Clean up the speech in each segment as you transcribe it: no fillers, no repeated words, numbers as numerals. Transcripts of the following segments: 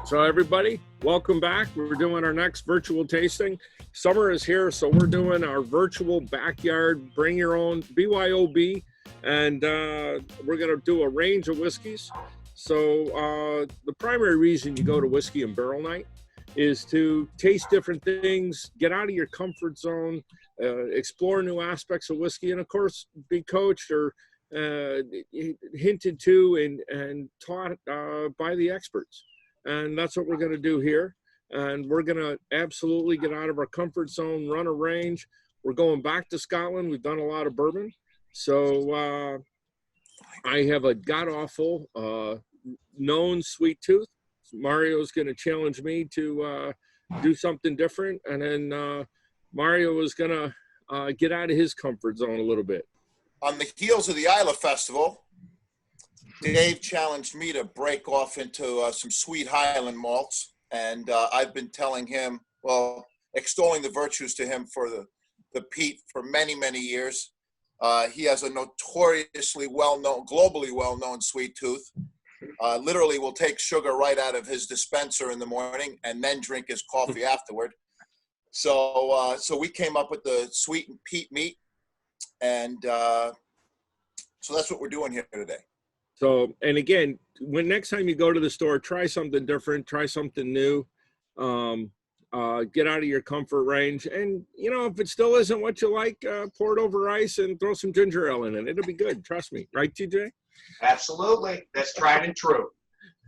So everybody, welcome back. We're doing our next virtual tasting. Summer is here, so we're doing our virtual backyard, bring your own BYOB, and we're going to do a range of whiskeys. So the primary reason you go to Whiskey and Barrel Night is to taste different things, get out of your comfort zone, explore new aspects of whiskey, and of course, be coached or hinted to and taught by the experts. And that's what we're going to do here. And we're going to absolutely get out of our comfort zone, run a range. We're going back to Scotland. We've done a lot of bourbon. So I have a god-awful known sweet tooth. Mario's going to challenge me to do something different. And then Mario is going to get out of his comfort zone a little bit. On the heels of the Isla Festival, Dave challenged me to break off into some sweet Highland malts, and I've been telling him, well, extolling the virtues to him for the Peat for many, many years. He has a notoriously well-known, globally well-known sweet tooth. Literally will take sugar right out of his dispenser in the morning and then drink his coffee afterward. So we came up with the sweet and peat meat, and so that's what we're doing here today. So, and again, when next time you go to the store, try something different, try something new, get out of your comfort range. And, you know, if it still isn't what you like, pour it over ice and throw some ginger ale in it. It'll be good. Trust me. Right, TJ? Absolutely. That's tried and true.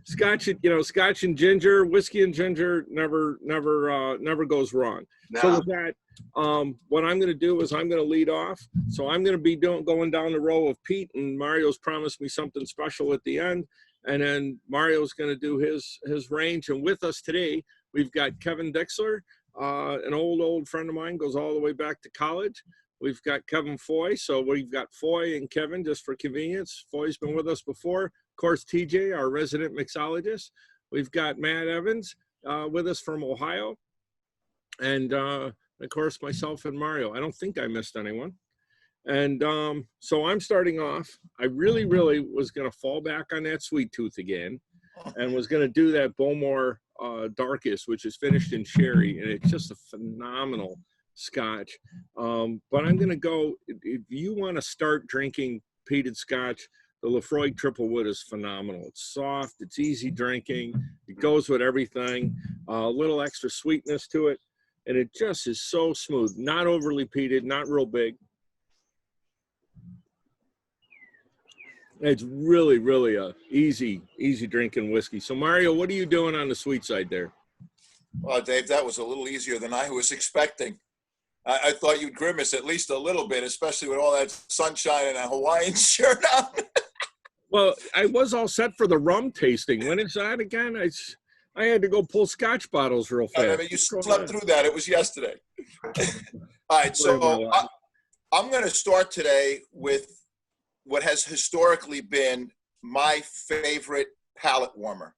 Scotch, Scotch and ginger, whiskey and ginger never goes wrong. No. So with that, what I'm going to do is I'm going to lead off. So I'm going to be going down the row of Peat, and Mario's promised me something special at the end. And then Mario's going to do his range. And with us today, we've got Kevin Dixler, an old friend of mine, goes all the way back to college. We've got Kevin Foy. So we've got Foy and Kevin just for convenience. Foy's been with us before. Of course, TJ, our resident mixologist. We've got Matt Evans with us from Ohio. And of course, myself and Mario. I don't think I missed anyone. And so I'm starting off. I really was going to fall back on that sweet tooth again and was going to do that Bowmore Darkest, which is finished in sherry. And it's just a phenomenal Scotch. But I'm going to go, if you want to start drinking peated Scotch, the Lefroy Triple Wood is phenomenal. It's soft, it's easy drinking, it goes with everything, a little extra sweetness to it, and it just is so smooth, not overly peated, not real big. It's really a easy drinking whiskey. So Mario, what are you doing on the sweet side there? Well, Dave, that was a little easier than I was expecting. I thought you'd grimace at least a little bit, especially with all that sunshine and a Hawaiian shirt on. Well, I was all set for the rum tasting. When it's that again, I had to go pull Scotch bottles real fast. I mean, you slept through that. It was yesterday. All right, so I'm going to start today with what has historically been my favorite palate warmer.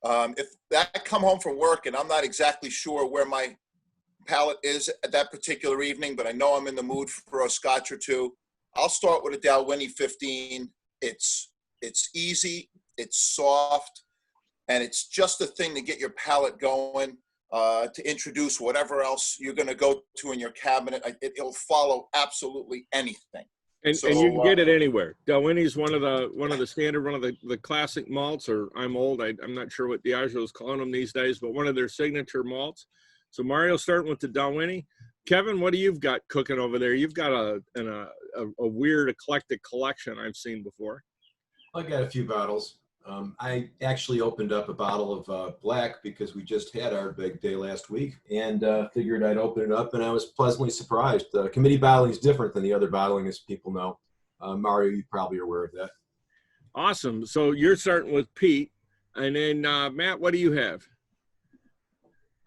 If I come home from work and I'm not exactly sure where my palate is at that particular evening, but I know I'm in the mood for a Scotch or two, I'll start with a Dalwhinnie 15. It's easy, it's soft, and it's just a thing to get your palate going, to introduce whatever else you're going to go to in your cabinet. It'll follow absolutely anything. And you can get it anywhere. Dalwhinnie's one of the standard, one of the classic malts, or I'm old, I'm not sure what Diageo's calling them these days, but one of their signature malts. So Mario, starting with the Dalwhinnie. Kevin, what do you've got cooking over there? You've got a weird eclectic collection I've seen before. I got a few bottles. I actually opened up a bottle of black because we just had our big day last week, and figured I'd open it up, and I was pleasantly surprised. Committee bottling is different than the other bottling, as people know. Mario, you probably are aware of that. Awesome. So you're starting with Peat, and then Matt, what do you have?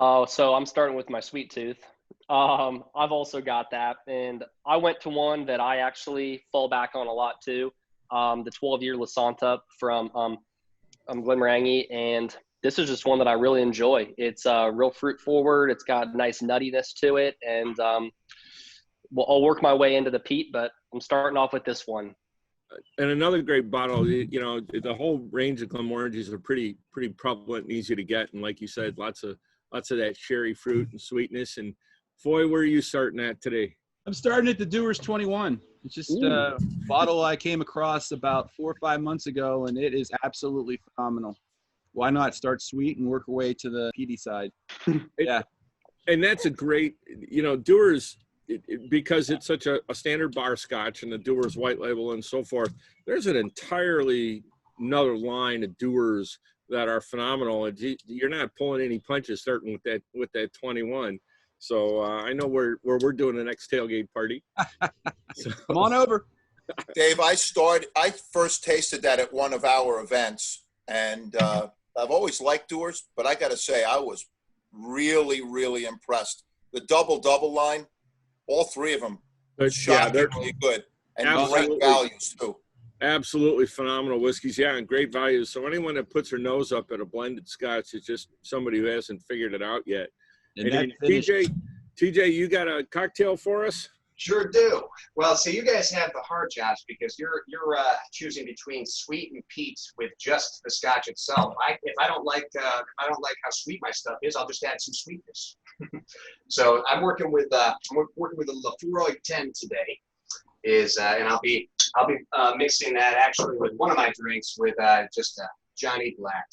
So I'm starting with my sweet tooth. I've also got that, and I went to one that I actually fall back on a lot too. The 12-year La Santa from Glenmorangie, and this is just one that I really enjoy. It's real fruit forward. It's got nice nuttiness to it, and I'll work my way into the peat, but I'm starting off with this one. and another great bottle, you know, the whole range of Glenmorangies are pretty prevalent and easy to get. And like you said, lots of that cherry fruit and sweetness. And Foy, where are you starting at today? I'm starting at the Dewar's 21. It's just a bottle I came across about 4 or 5 months ago, and it is absolutely phenomenal. Why not start sweet and work our way to the peaty side? Yeah. And that's a great, you know, Dewar's, because it's such a standard bar scotch and the Dewar's white label and so forth, there's an entirely another line of Dewar's that are phenomenal. And you're not pulling any punches starting with that 21. So I know where we're doing the next tailgate party. So. Come on over. Dave, I first tasted that at one of our events, and I've always liked Dewar's, but I got to say I was really, really impressed. The double line, all three of them, shockingly good, and great values too. Absolutely phenomenal whiskeys, yeah, and great values. So anyone that puts their nose up at a blended scotch is just somebody who hasn't figured it out yet. And TJ, you got a cocktail for us? Sure do. Well, so you guys have the hard jobs because you're choosing between sweet and peat with just the scotch itself. If I don't like how sweet my stuff is, I'll just add some sweetness. So I'm working with the Lefroy 10 today. And I'll be mixing that actually with one of my drinks with just Johnny Black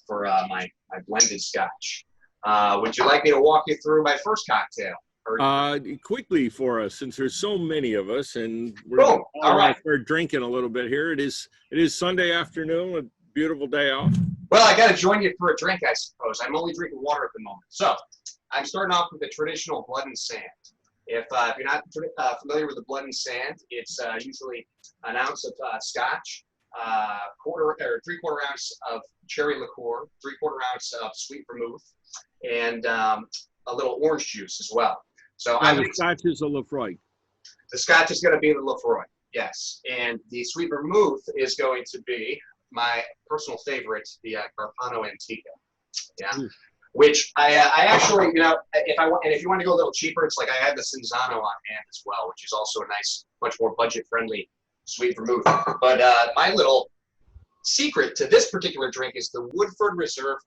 for my blended scotch. Would you like me to walk you through my first cocktail? Quickly for us, since there's so many of us, and we're all right. Start drinking a little bit here. It is Sunday afternoon, a beautiful day off. Well, I got to join you for a drink, I suppose. I'm only drinking water at the moment. So I'm starting off with the traditional blood and sand. If you're not familiar with the blood and sand, it's usually an ounce of scotch, 3/4 ounce of cherry liqueur, 3/4 ounce of sweet vermouth, and a little orange juice as well. So the scotch is a Lefroy. The scotch is going to be the Lefroy, yes, and the sweet vermouth is going to be my personal favorite, the Carpano Antica. Yeah. Which I actually, you know, if you want to go a little cheaper, it's like I have the Cinzano on hand as well, which is also a nice, much more budget-friendly sweet vermouth. But my little secret to this particular drink is the Woodford Reserve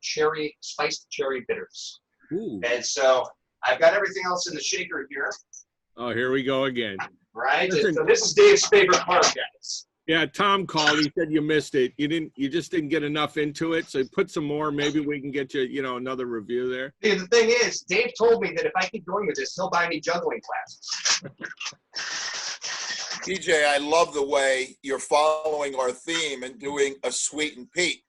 spiced cherry bitters. Ooh. And so I've got everything else in the shaker here. Oh, here we go again. Right. So this is Dave's favorite part, guys. Yeah, Tom called. He said you missed it. You just didn't get enough into it. So put some more. Maybe we can get you, another review there. See, the thing is, Dave told me that if I keep going with this, he'll buy me juggling classes. DJ, I love the way you're following our theme and doing a sweet and peat.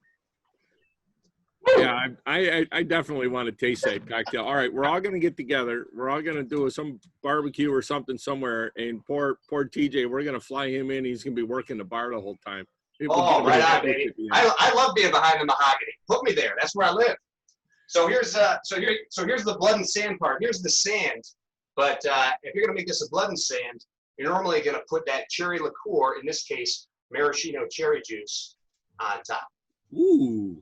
Yeah, I definitely want to taste that cocktail. All right, we're all going to get together. We're all going to do some barbecue or something somewhere. And poor TJ, we're going to fly him in. He's going to be working the bar the whole time. Oh, right on, baby. I love being behind the mahogany. Put me there. That's where I live. So here's the blood and sand part. Here's the sand. But if you're going to make this a blood and sand, you're normally going to put that cherry liqueur, in this case, maraschino cherry juice, on top. Ooh.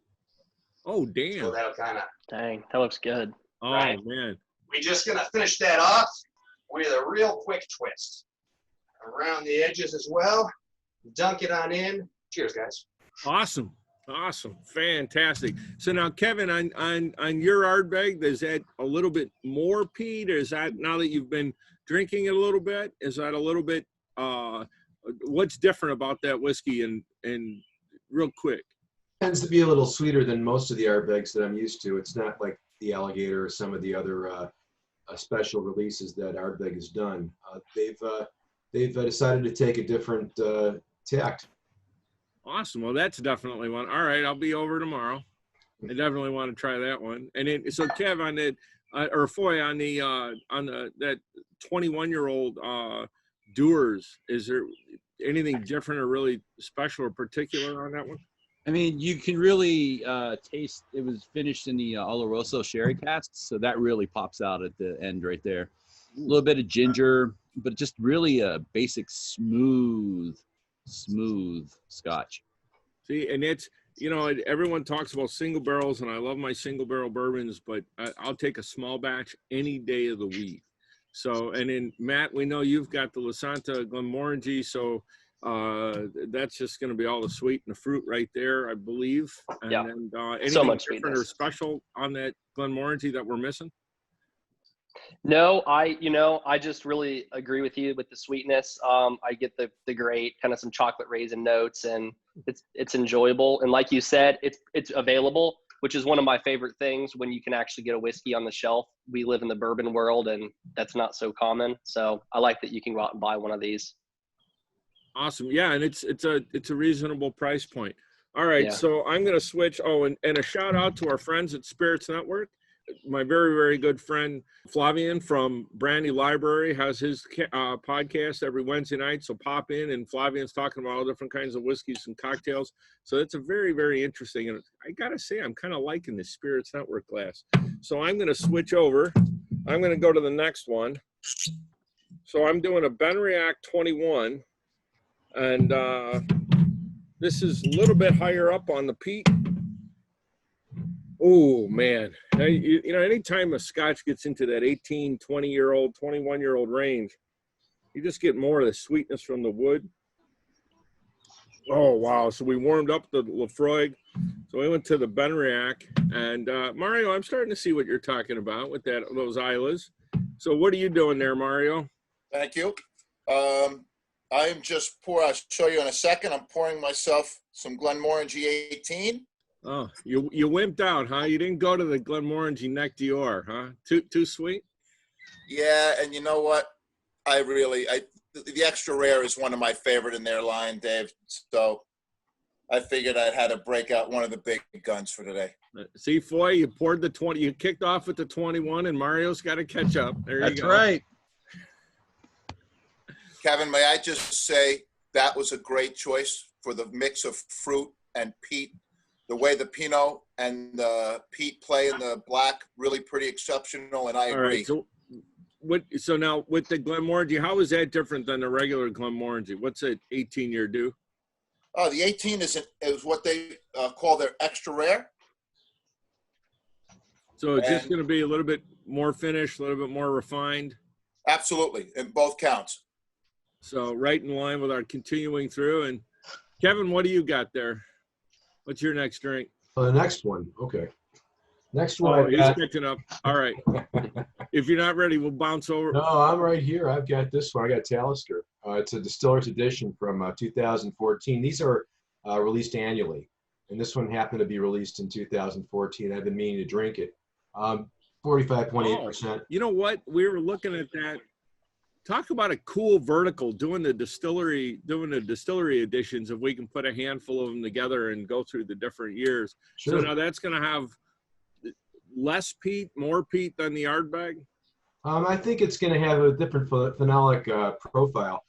Oh, damn. So that'll kind of. Dang, that looks good. Oh, right. Man. We're just going to finish that off with a real quick twist. Around the edges as well. Dunk it on in. Cheers, guys. Awesome. Fantastic. So now, Kevin, on your Ardbeg, is that a little bit more peat? Or is that, now that you've been drinking it a little bit, is that a little bit, what's different about that whiskey and real quick? Tends to be a little sweeter than most of the Ardbegs that I'm used to. It's not like the Alligator or some of the other special releases that Ardbeg has done. They've decided to take a different tact. Awesome. Well, that's definitely one. All right, I'll be over tomorrow. I definitely want to try that one. And then, so Kev, on that, or Foy, on that 21-year-old Dewar's, is there anything different or really special or particular on that one? I mean, you can really taste, it was finished in the Oloroso sherry casks, so that really pops out at the end right there. A little bit of ginger, but just really a basic smooth scotch. See, and it's, everyone talks about single barrels, and I love my single barrel bourbons, but I'll take a small batch any day of the week. So, and then Matt, we know you've got the Lasanta Glenmorangie, so That's just going to be all the sweet and the fruit right there, I believe. And Yeah. then So anything much different or sweetness. special on that Glenmorangie that we're missing? No, I just really agree with you with the sweetness. I get the great kind of some chocolate raisin notes, and it's enjoyable. And like you said, it's available, which is one of my favorite things when you can actually get a whiskey on the shelf. We live in the bourbon world, and that's not so common. So I like that you can go out and buy one of these. Awesome. Yeah, and it's a reasonable price point. All right, Yeah. so I'm going to switch. Oh, and a shout out to our friends at Spirits Network. My very, very good friend Flavian from Brandy Library has his podcast every Wednesday night. So pop in, and Flavian's talking about all different kinds of whiskeys and cocktails. So it's a very, very interesting. And I got to say, I'm kind of liking the Spirits Network glass. So I'm going to switch over. I'm going to go to the next one. So I'm doing a Benriach 21. And this is a little bit higher up on the peat. Oh, man. Now, you know, anytime a Scotch gets into that 18, 20-year-old, 21-year-old range, you just get more of the sweetness from the wood. Oh, wow. So we warmed up the Lafroig. So we went to the Benriach. And, Mario, I'm starting to see what you're talking about with those Islas. So what are you doing there, Mario? Thank you. I am just I'll show you in a second. I'm pouring myself some Glenmorangie 18. Oh, you wimped out, huh? You didn't go to the Glenmorangie Neck d'Or, huh? Too sweet? Yeah, and you know what? The extra rare is one of my favorite in their line, Dave. So I figured I'd had to break out one of the big guns for today. See, Foy, you poured the 20. You kicked off with the 21, and Mario's got to catch up. There you go. That's right. Kevin, may I just say that was a great choice for the mix of fruit and peat. The way the Pinot and the peat play in the black, really pretty exceptional, and I agree. All right, so now with the Glenmorangie, how is that different than the regular Glenmorangie? What's an 18-year do? Oh, the 18 is what they call their extra rare. So it's just going to be a little bit more finished, a little bit more refined? Absolutely, in both counts. So right in line with our continuing through. And Kevin, what do you got there? What's your next drink? The next one. Okay. Next one. Oh, he's catching up. All right. If you're not ready, we'll bounce over. No, I'm right here. I've got this one. I got Talisker. It's a distiller's edition from 2014. These are released annually. And this one happened to be released in 2014. I've been meaning to drink it. 45.8%. Oh, you know what? We were looking at that. Talk about a cool vertical, doing the distillery editions. If we can put a handful of them together and go through the different years. Sure. So now that's going to have less peat, more peat than the Ardbeg? I think it's going to have a different phenolic profile.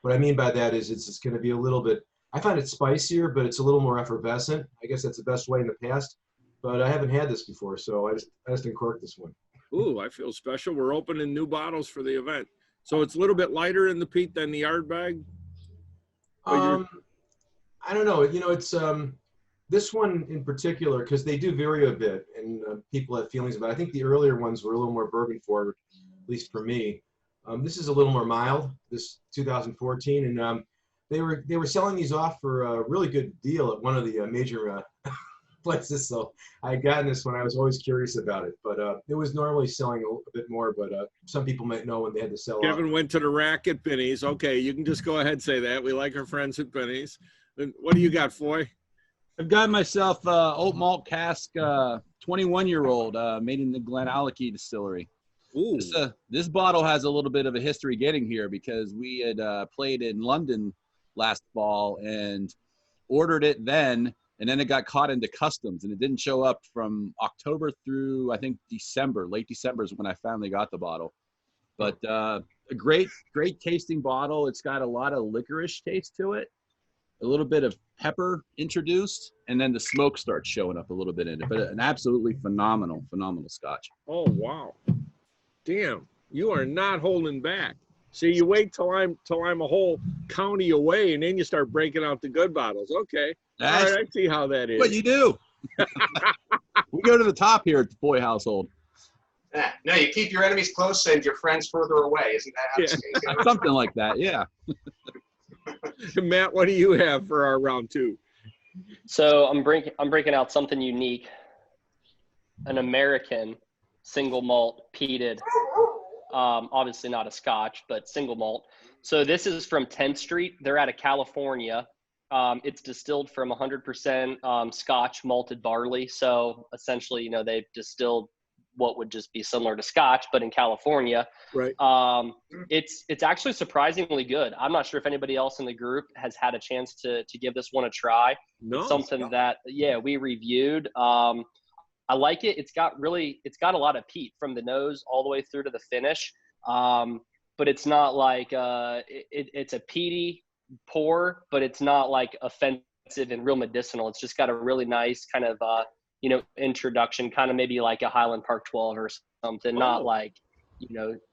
What I mean by that is it's going to be a little bit, I find it spicier, but it's a little more effervescent. I guess that's the best way in the past, but I haven't had this before, so I just uncorked this one. Ooh, I feel special. We're opening new bottles for the event. So it's a little bit lighter in the peat than the Ardbeg? I don't know. You know, it's this one in particular, because they do vary a bit, and people have feelings about it. I think the earlier ones were a little more bourbon forward, at least for me. This is a little more mild, this 2014, and they were selling these off for a really good deal at one of the major places. So I had gotten this one. I was always curious about it, but it was normally selling a bit more, but some people might know when they had to sell Kevin off. went to the rack at Benny's. Okay, you can just go ahead and say that. We like our friends at Benny's. And what do you got, Foy? I've got myself oat malt cask 21-year-old made in the Glenallachie distillery. Ooh. This bottle has a little bit of a history getting here because we had played in London last fall and ordered it then, and then it got caught into customs, and it didn't show up from October through, I think, December. Late December is when I finally got the bottle. But a great tasting bottle. It's got a lot of licorice taste to it, a little bit of pepper introduced, and then the smoke starts showing up a little bit in it. But an absolutely phenomenal Scotch. Oh, wow. Damn, you are not holding back. See, you wait till I'm a whole county away, and then you start breaking out the good bottles. Okay. All right, I see how that is. What you do. We go to the top here at the Foy household. No, you keep your enemies close and your friends further away. Isn't that how it's going to go? Something like that, yeah. Matt, what do you have for our round two? So I'm breaking out something unique. An American single malt peated, obviously not a Scotch, but single malt. So this is from 10th Street. They're out of California. It's distilled from 100% Scotch malted barley. So essentially, you know, they've distilled what would just be similar to Scotch, but in California. Right. It's actually surprisingly good. I'm not sure if anybody else in the group has had a chance to give this one a try. No. It's something that, yeah, we reviewed. I like it. It's got a lot of peat from the nose all the way through to the finish. But it's not like it's a peaty pour, but it's not like offensive and real medicinal. It's just got a really nice kind of introduction, kind of maybe like a Highland Park 12 or something, not like,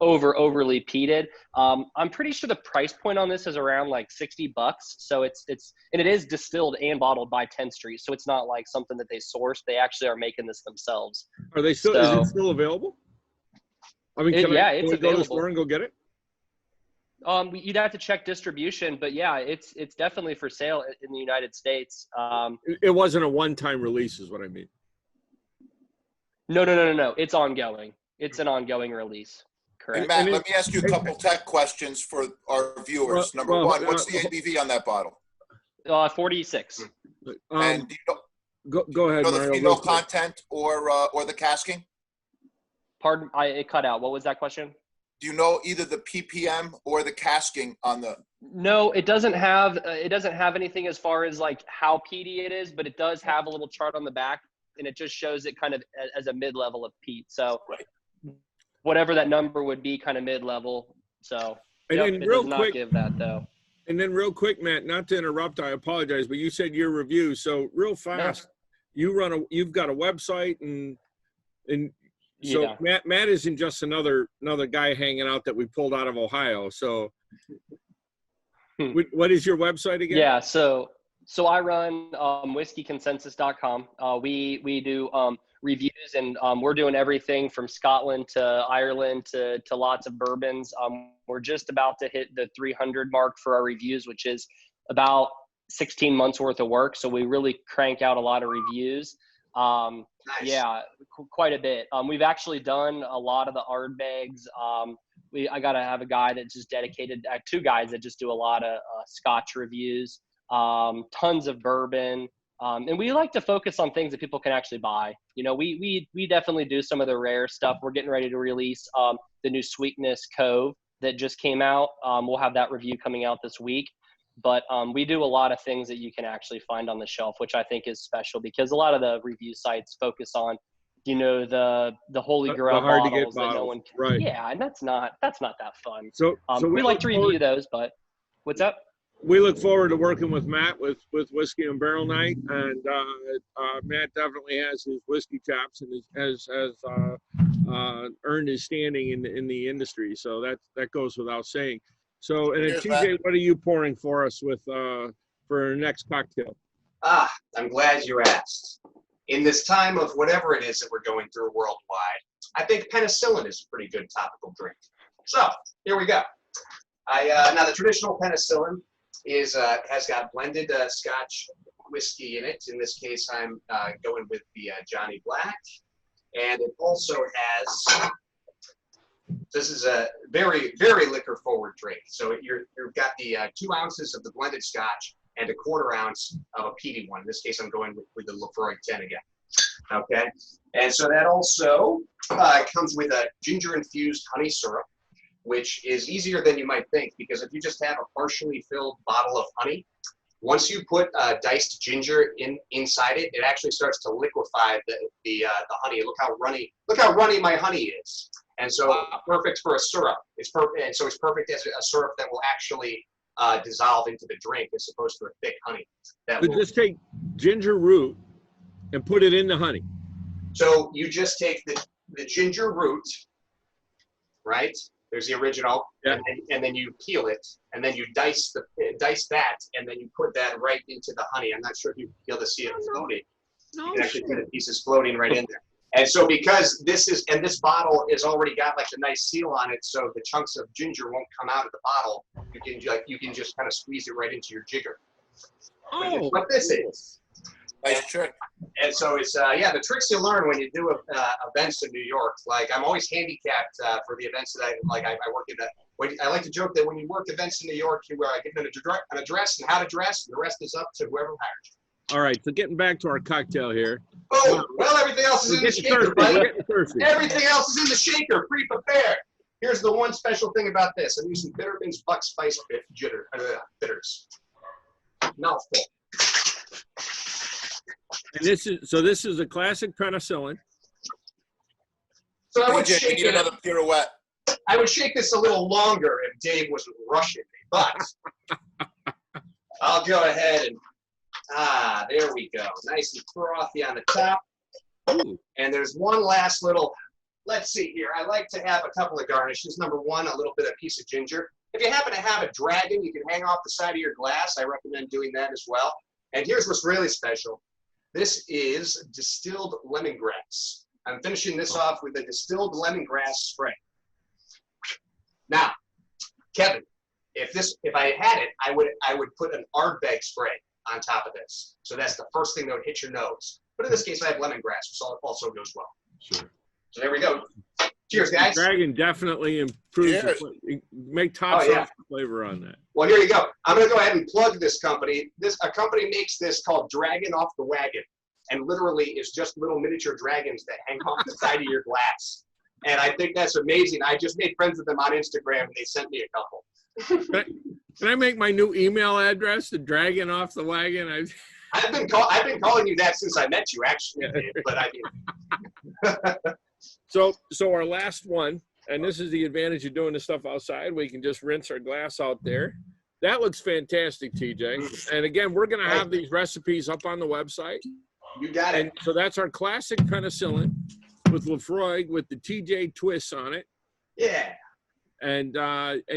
overly peated. I'm pretty sure the price point on this is around like $60. So it is distilled and bottled by 10th Street. So it's not like something that they sourced. They actually are making this themselves. Are they still? Is it still available? I mean, can I it's go to the available. store and go get it? You'd have to check distribution, but yeah, it's definitely for sale in the United States. It wasn't a one-time release, is what I mean. No. It's ongoing. It's an ongoing release. Correct. Hey, Matt, let me ask you a couple tech questions for our viewers. Number one, what's the ABV on that bottle? 46. And do you go ahead, know the Mario. phenol content or the casking? Pardon, it cut out. What was that question? Do you know either the ppm or the casking on the? No, it doesn't have anything as far as like how peaty it is, but it does have a little chart on the back, and it just shows it kind of as a mid-level of peat. So right. Whatever that number would be, kind of mid-level. So And yep, then it real does not quick, give that though. And then real quick, Matt, not to interrupt, I apologize, but you said your review. So real fast, you've got a website and so Yeah. Matt isn't just another guy hanging out that we pulled out of Ohio. So what is your website again? Yeah. So I run whiskeyconsensus.com. We do reviews, and we're doing everything from Scotland to Ireland to lots of bourbons. We're just about to hit the 300 mark for our reviews, which is about 16 months worth of work. So we really crank out a lot of reviews. Nice. Yeah, quite a bit. We've actually done a lot of the Ardbegs. I got to have a guy that's just dedicated, two guys that just do a lot of Scotch reviews, tons of bourbon. And we like to focus on things that people can actually buy. We definitely do some of the rare stuff. We're getting ready to release the new Sweetness Cove that just came out. We'll have that review coming out this week. But we do a lot of things that you can actually find on the shelf, which I think is special because a lot of the review sites focus on, the Holy Grail bottles that no one can. Right. Yeah, and that's not that fun. So we like to review those, but what's up? We look forward to working with Matt with Whiskey and Barrel Night, and Matt definitely has his whiskey chops and has earned his standing in the industry. So that goes without saying. So, and Cheers, TJ, Matt. what are you pouring for us for our next cocktail? I'm glad you asked. In this time of whatever it is that we're going through worldwide, I think penicillin is a pretty good topical drink. So here we go. Now the traditional penicillin has got blended Scotch whiskey in it. In this case, I'm going with the Johnny Black, and it also has. This is a very, very liquor-forward drink. So you've got the 2 ounces of the blended Scotch and a 1/4 ounce of a peaty one. In this case, I'm going with the Lefroy 10 again. Okay, and so that also comes with a ginger-infused honey syrup, which is easier than you might think because if you just have a partially filled bottle of honey, once you put diced ginger inside it, it actually starts to liquefy the honey. Look how runny my honey is. And so perfect for a syrup. It's perfect, and so it's perfect as a syrup that will actually dissolve into the drink as opposed to a thick honey. Just take ginger root and put it in the honey. So you just take the ginger root, right? There's the original, yeah. and then you peel it, and then you dice that, and then you put that right into the honey. I'm not sure if you'll be able to see it floating. No, you can actually see the pieces floating right in there. And so because this bottle is already got like a nice seal on it, so the chunks of ginger won't come out of the bottle. You can just kind of squeeze it right into your jigger. Oh, what this is. Nice trick. And so it's the tricks you learn when you do events in New York. Like I'm always handicapped for the events that I work in. I like to joke that when you work events in New York, you get an address and how to dress, and the rest is up to whoever hires you. all right. So getting back to our cocktail here. Oh, well, everything else is in the shaker, buddy. Everything else is in the shaker, pre-prepared. Here's the one special thing about this. I'm using Bitterman's Buck Spice bitters. Mouthful. And this is a classic penicillin. So I would AJ, shake you need another pirouette. I would shake this a little longer if Dave wasn't rushing me, but I'll go ahead and there we go. Nice and frothy on the top. Ooh. And there's one last little, let's see here. I like to have a couple of garnishes. Number one, a little bit of piece of ginger. If you happen to have a dragon, you can hang off the side of your glass. I recommend doing that as well. And here's what's really special. This is distilled lemongrass. I'm finishing this off with a distilled lemongrass spray. Now, Kevin, if I had it, I would put an Ardbeg spray on top of this. So that's the first thing that would hit your nose. But in this case, I have lemongrass, which also goes well. Sure. So there we go. Cheers, guys. Dragon definitely improves make top flavor on that. Well, here you go. I'm going to go ahead and plug this company. A company makes this called Dragon Off the Wagon, and literally it's just little miniature dragons that hang off the side of your glass. And I think that's amazing. I just made friends with them on Instagram, and they sent me a couple. Can I make my new email address, the Dragon Off the Wagon? I've been calling you that since I met you, actually, Dave, but I mean. So our last one, and this is the advantage of doing this stuff outside. We can just rinse our glass out there. That looks fantastic, TJ. And again, we're going to have these recipes up on the website. You got it. And so that's our classic penicillin with Lefroy with the TJ twists on it. Yeah. And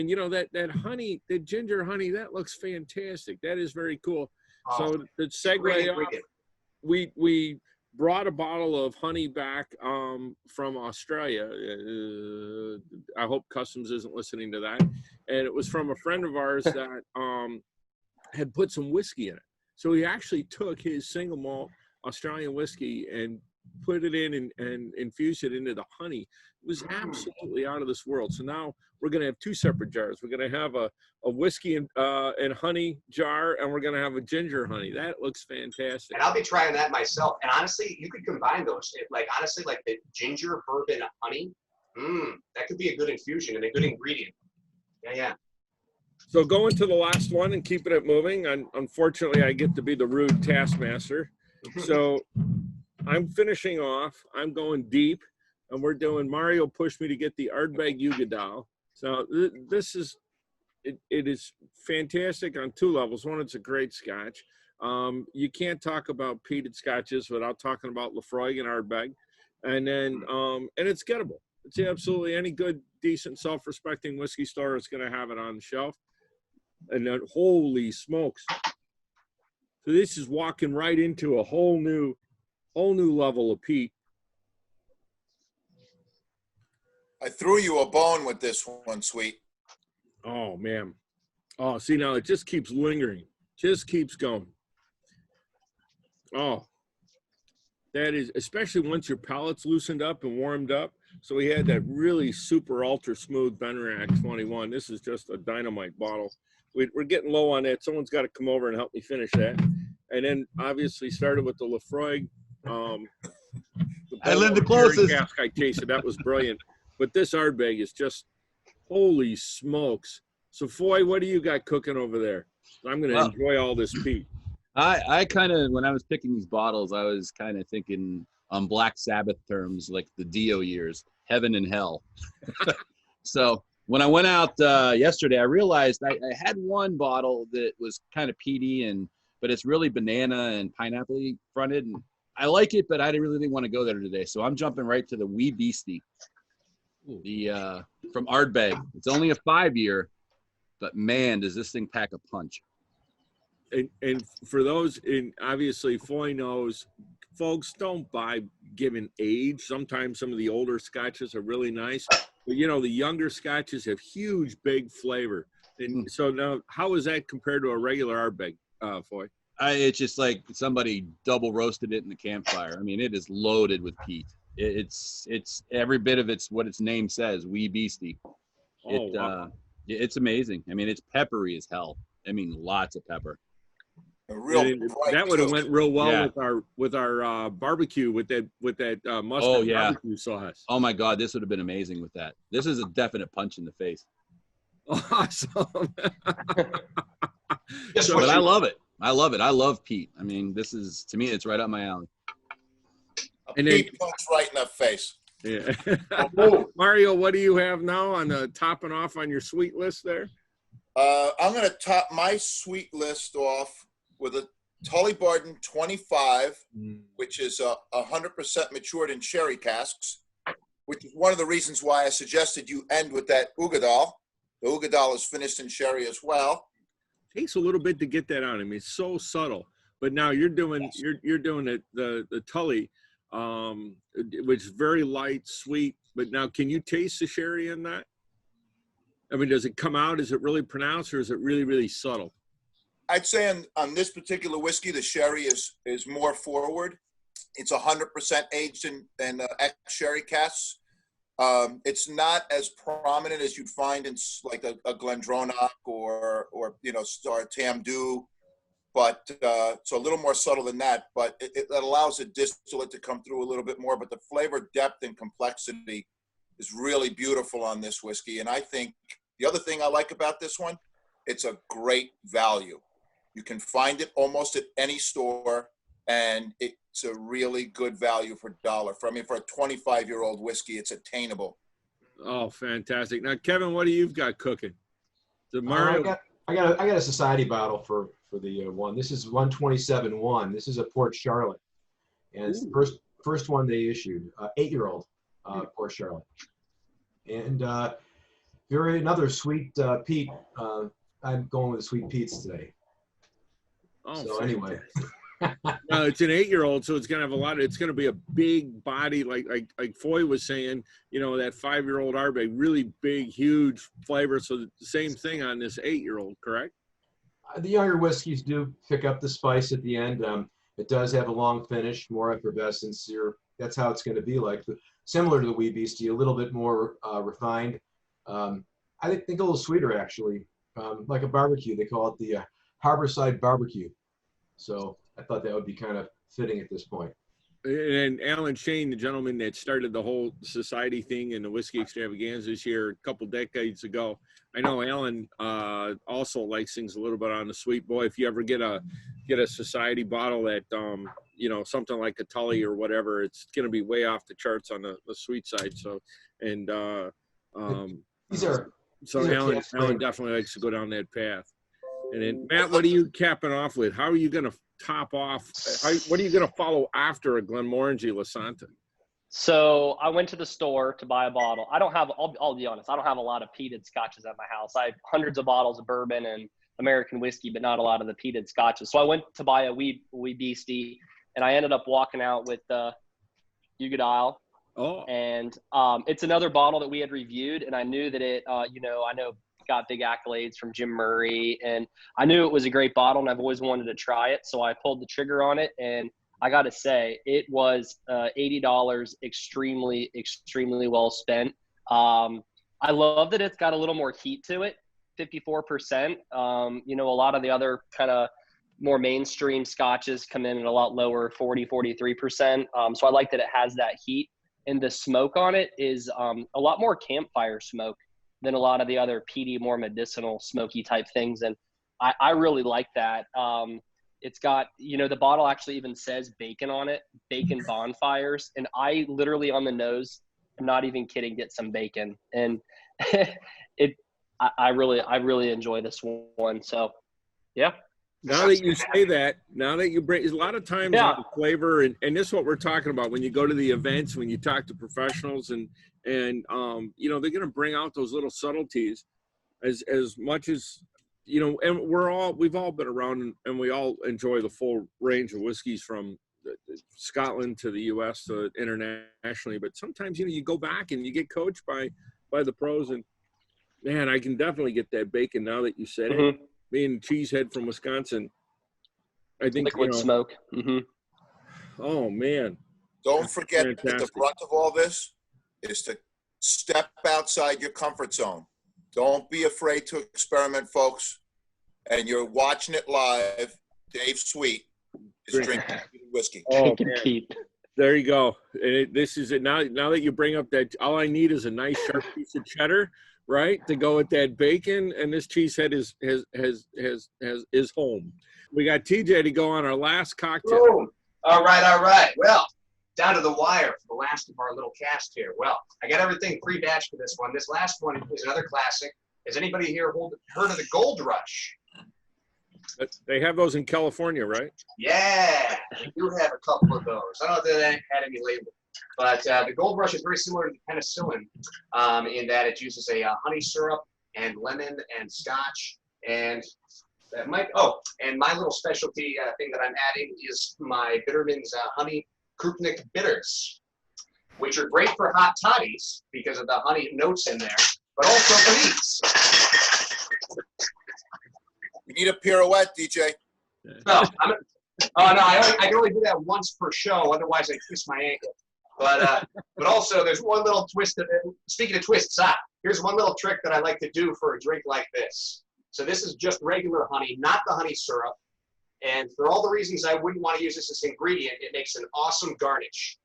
you know that honey, the ginger honey, that looks fantastic. That is very cool. So the segue off, we brought a bottle of honey back from Australia. I hope Customs isn't listening to that. And it was from a friend of ours that had put some whiskey in it. So he actually took his single malt Australian whiskey and put it in and infused it into the honey. It was absolutely out of this world. So now we're going to have two separate jars. We're going to have a whiskey and honey jar, and we're going to have a ginger honey. That looks fantastic. And I'll be trying that myself. And honestly, you could combine those. Like the ginger, bourbon, honey. That could be a good infusion and a good ingredient. Yeah. So going to the last one and keeping it moving. Unfortunately, I get to be the rude taskmaster. So I'm finishing off. I'm going deep, and we're doing Mario pushed me to get the Ardbeg Ugadal. So this is it is fantastic on two levels. One, it's a great scotch. You can't talk about peated scotches without talking about Lefroy and Ardbeg, and then and it's gettable. It's absolutely any good, decent, self-respecting whiskey store is going to have it on the shelf. And then, holy smokes! So this is walking right into a whole new level of peat. I threw you a bone with this one, Sweet. Oh man! Oh, see now it just keeps lingering, just keeps going. Oh, that is especially once your palate's loosened up and warmed up. So we had that really super ultra smooth Benriach 21. This is just a dynamite bottle. We're getting low on that. Someone's got to come over and help me finish that. And then obviously started with the Lefroy. I live the closest. Cask I tasted. That was brilliant. But this Ardbeg is just, holy smokes. So Foy, what do you got cooking over there? I'm going to enjoy all this peat. I kind of, when I was picking these bottles, I was kind of thinking on Black Sabbath terms, like the Dio years, heaven and hell. So when I went out yesterday, I realized I had one bottle that was kind of peaty, but it's really banana and pineapple fronted. And I like it, but I really didn't want to go there today. So I'm jumping right to the Wee Beastie, from Ardbeg. It's only a 5-year, but man, does this thing pack a punch. And for those, and obviously Foy knows, folks, don't buy given age. Sometimes some of the older scotches are really nice, but you know, the younger scotches have huge, big flavor. And so now, how is that compared to a regular Ardbeg, Foy? It's just like somebody double roasted it in the campfire. I mean, it is loaded with peat. It's every bit of it's what its name says, wee beastie. Wow. It's amazing. I mean, it's peppery as hell. I mean, lots of pepper. A real That would have went real well Yeah. with our barbecue with that mustard Oh, yeah. barbecue sauce. Oh my God, this would have been amazing with that. This is a definite punch in the face. Awesome. But I love it. I love it. I love peat. I mean, this is, to me, it's right up my alley. And then punch right in the face. Yeah. Mario, what do you have now on the topping off on your sweet list there? I'm going to top my sweet list off with a Tully Barton 25, which is 100% matured in sherry casks, which is one of the reasons why I suggested you end with that Ugadal. The Ugadal is finished in sherry as well. Takes a little bit to get that on. I mean, it's so subtle. But now you're doing you're doing it the Tully, which is very light, sweet. But now, can you taste the sherry in that? I mean, does it come out? Is it really pronounced, or is it really, really subtle? I'd say on this particular whiskey, the sherry is more forward. It's 100% aged in ex-sherry casks. It's not as prominent as you'd find in like a Glendronach or you know, Star Tamdu, but it's a little more subtle than that. But it allows the distillate to come through a little bit more. But the flavor depth and complexity is really beautiful on this whiskey. And I think the other thing I like about this one, it's a great value. You can find it almost at any store, and it's a really good value for $1. For a 25-year-old whiskey, it's attainable. Oh, fantastic! Now, Kevin, what do you've got cooking? The Mario. I got a society bottle for the one. This is 127-1. This is a Port Charlotte, and it's the first one they issued. 8-year-old Port Charlotte, and another sweet peat. I'm going with sweet peats today. Oh, so anyway. No, it's an 8-year-old, so it's gonna have a lot. It's gonna be a big body, like Foy was saying. You know, that 5-year-old Ardbeg, really big, huge flavor. So the same thing on this 8-year-old, correct? The younger whiskeys do pick up the spice at the end. It does have a long finish, more effervescence. That's how it's going to be like. Similar to the Wee Beastie, a little bit more refined. I think a little sweeter, actually. Like a barbecue. They call it the Harborside Barbecue. So I thought that would be kind of fitting at this point. And Alan Shane, the gentleman that started the whole society thing and the whiskey extravaganza this year, a couple decades ago. I know Alan also likes things a little bit on the sweet. Boy, if you ever get a society bottle that you know, something like a Tully or whatever, it's going to be way off the charts on the sweet side. So, and Alan definitely likes to go down that path. And then Matt, what are you capping off with? How are you going to top off? What are you going to follow after a Glenmorangie Lasanta? So I went to the store to buy a bottle. I'll be honest, I don't have a lot of peated scotches at my house. I have hundreds of bottles of bourbon and American whiskey, but not a lot of the peated scotches. So I went to buy a wee Beastie, and I ended up walking out with the Ugadile. Oh. And it's another bottle that we had reviewed, and I knew that it, I know got big accolades from Jim Murray, and I knew it was a great bottle, and I've always wanted to try it. So I pulled the trigger on it, and I got to say, it was $80, extremely, extremely well spent. I love that it's got a little more heat to it, 54%. A lot of the other kind of more mainstream scotches come in at a lot lower, 40, 43%. So I like that it has that heat, and the smoke on it is a lot more campfire smoke than a lot of the other peaty, more medicinal, smoky type things. And I really like that. It's got, the bottle actually even says bacon on it, bacon bonfires. And I literally on the nose, I'm not even kidding, get some bacon. And I really enjoy this one. So, yeah. Now that you say that, now that you bring, a lot of times on the flavor, and this is what we're talking about when you go to the events, when you talk to professionals, and they're going to bring out those little subtleties as much as, and we've all been around, and we all enjoy the full range of whiskeys from Scotland to the U.S. to internationally. But sometimes, you go back and you get coached by the pros, and man, I can definitely get that bacon now that you said it. Being cheesehead from Wisconsin, I think liquid smoke. Oh man! Don't forget that the brunt of all this is to step outside your comfort zone. Don't be afraid to experiment, folks. And you're watching it live. Dave Sweet is drinking whiskey. Drinking Peat. There you go. This is it. Now that you bring up that, all I need is a nice sharp piece of cheddar, right, to go with that bacon, and this cheesehead is home. We got TJ to go on our last cocktail. Boom. All right. Well, down to the wire for the last of our little cast here. Well, I got everything pre-batched for this one. This last one is another classic. Has anybody here heard of the Gold Rush? They have those in California, right? Yeah, they do have a couple of those. I don't know if they had any label. But the Gold Rush is very similar to the penicillin in that it uses a honey syrup and lemon and scotch. And that might, and my little specialty thing that I'm adding is my Bitterman's honey Krupnik bitters, which are great for hot toddies because of the honey notes in there, but also for these. You need a pirouette, DJ. No, I can only do that once per show. Otherwise, I twist my ankle. But also, there's one little twist. Speaking of twists, here's one little trick that I like to do for a drink like this. So this is just regular honey, not the honey syrup. And for all the reasons I wouldn't want to use this as an ingredient, it makes an awesome garnish.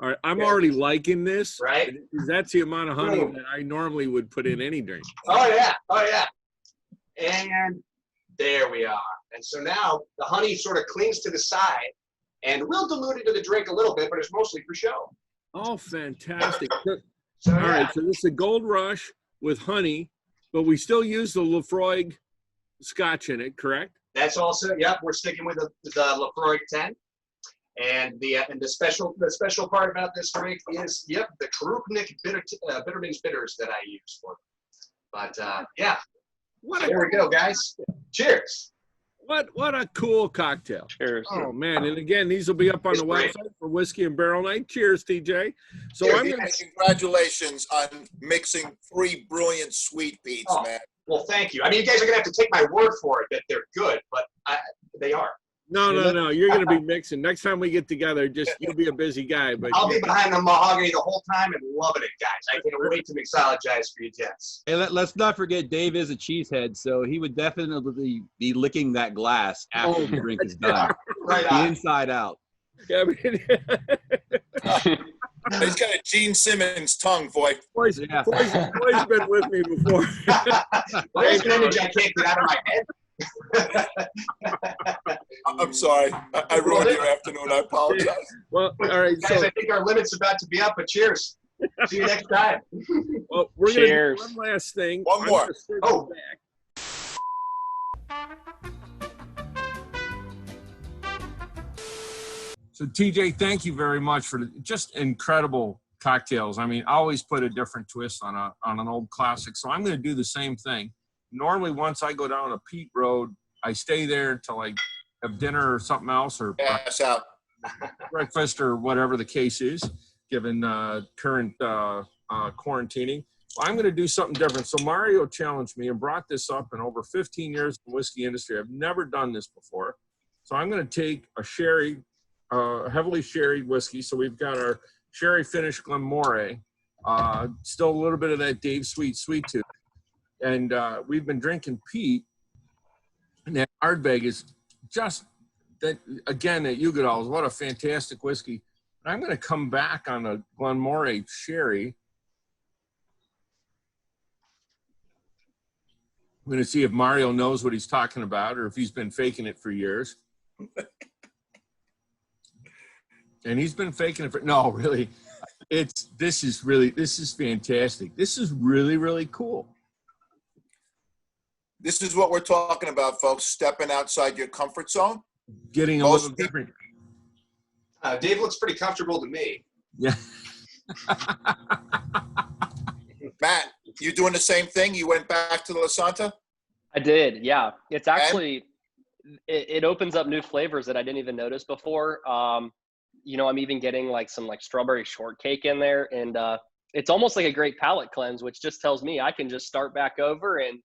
All right, I'm already liking this. Right? That's the amount of honey that I normally would put in any drink. Oh yeah. And there we are. And so now the honey sort of clings to the side, and we'll dilute it to the drink a little bit, but it's mostly for show. Oh, fantastic. So, all right, so this is a Gold Rush with honey, but we still use the Lafroig scotch in it, correct? That's also, we're sticking with the Lafroig 10. And the special part about this drink is, the Krupnik Bitterman's bitters that I use for them. But, there we go, guys. Cheers. What a cool cocktail. Cheers. Oh, man. And again, these will be up on the website for Whiskey and Barrel Night. Cheers, TJ. So congratulations on mixing 3 brilliant sweet peats, man. Well, thank you. I mean, you guys are going to have to take my word for it that they're good, but they are. No. You're going to be mixing. Next time we get together, you'll be a busy guy. But I'll be behind the mahogany the whole time and loving it, guys. I can't wait to mixologize for you, gents. Hey, let's not forget Dave is a cheesehead, so he would definitely be licking that glass after the drink is done. Right on. Inside out. Yeah, I mean, he's got a Gene Simmons tongue, boy. Boy's been with me before. There's an image I can't get out of my head. I'm sorry. I ruined your afternoon. I apologize. Well, all right, guys, I think our limit's about to be up, but cheers. See you next time. Well, we're going to do one last thing. One more. So, TJ, thank you very much for just incredible cocktails. I mean, I always put a different twist on an old classic. So I'm going to do the same thing. Normally, once I go down a Peat Road, I stay there until I have dinner or something else, or breakfast or whatever the case is, given current quarantining. Well, I'm going to do something different. So Mario challenged me and brought this up in over 15 years in the whiskey industry. I've never done this before. So I'm going to take a sherry, heavily sherried whiskey. So we've got our sherry finished Glenmorangie, still a little bit of that Dave Sweet tooth. And we've been drinking Peat, and that Ardbeg is just that again. That Ugadals, what a fantastic whiskey! And I'm going to come back on a Glenmorangie sherry. I'm going to see if Mario knows what he's talking about, or if he's been faking it for years. And he's been faking it for really. This is fantastic. This is really, really cool. This is what we're talking about, folks. Stepping outside your comfort zone. Getting a little different. Dave looks pretty comfortable to me. Yeah. Matt, you doing the same thing? You went back to the La Santa? I did, yeah. It's actually, it opens up new flavors that I didn't even notice before. I'm even getting like some like strawberry shortcake in there, and it's almost like a great palate cleanse, which just tells me I can just start back over and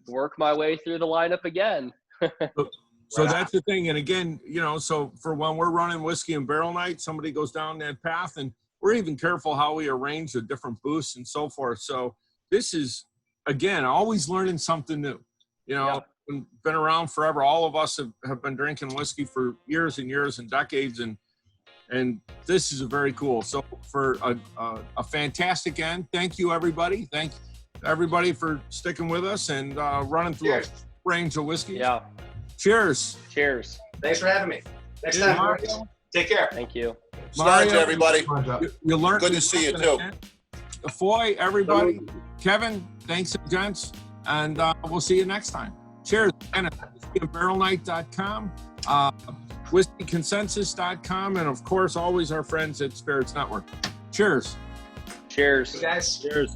work my way through the lineup again. So that's the thing. And again, so for when we're running whiskey and barrel night, somebody goes down that path, and we're even careful how we arrange the different booths and so forth. So this is, again, always learning something new. Been around forever. All of us have been drinking whiskey for years and years and decades, and this is very cool. So for a fantastic end, thank you, everybody. Thank everybody for sticking with us and running through a range of whiskeys. Yeah. Cheers. Cheers. Thanks for having me. Next time. Mario. Take care. Thank you. Smile to everybody. You learned. Good to see you too. Foy, everybody. Kevin, thanks, gents. And we'll see you next time. Cheers. And whiskeyandbarrelnight.com, whiskeyconsensus.com, and of course, always our friends at Spirits Network. Cheers. Cheers. Hey guys. Cheers.